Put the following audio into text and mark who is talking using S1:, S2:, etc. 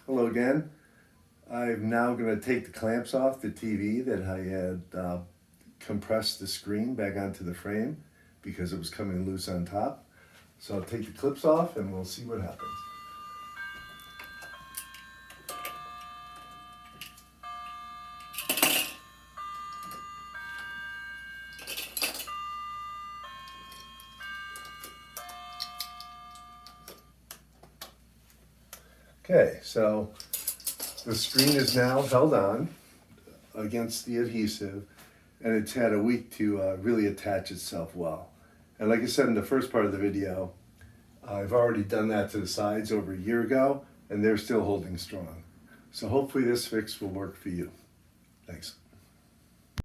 S1: Hello again. I'm now going to take the clamps off the TV that I had compressed the screen back onto the frame because it was coming loose on top. So I'll take the clips off and we'll see what happens. Okay, so the screen is now held on against the adhesive, and it's had a week to really attach itself well. And like I said in the first part of the video, I've already done that to the sides over a year ago, and they're still holding strong. So hopefully this fix will work for you. Thanks.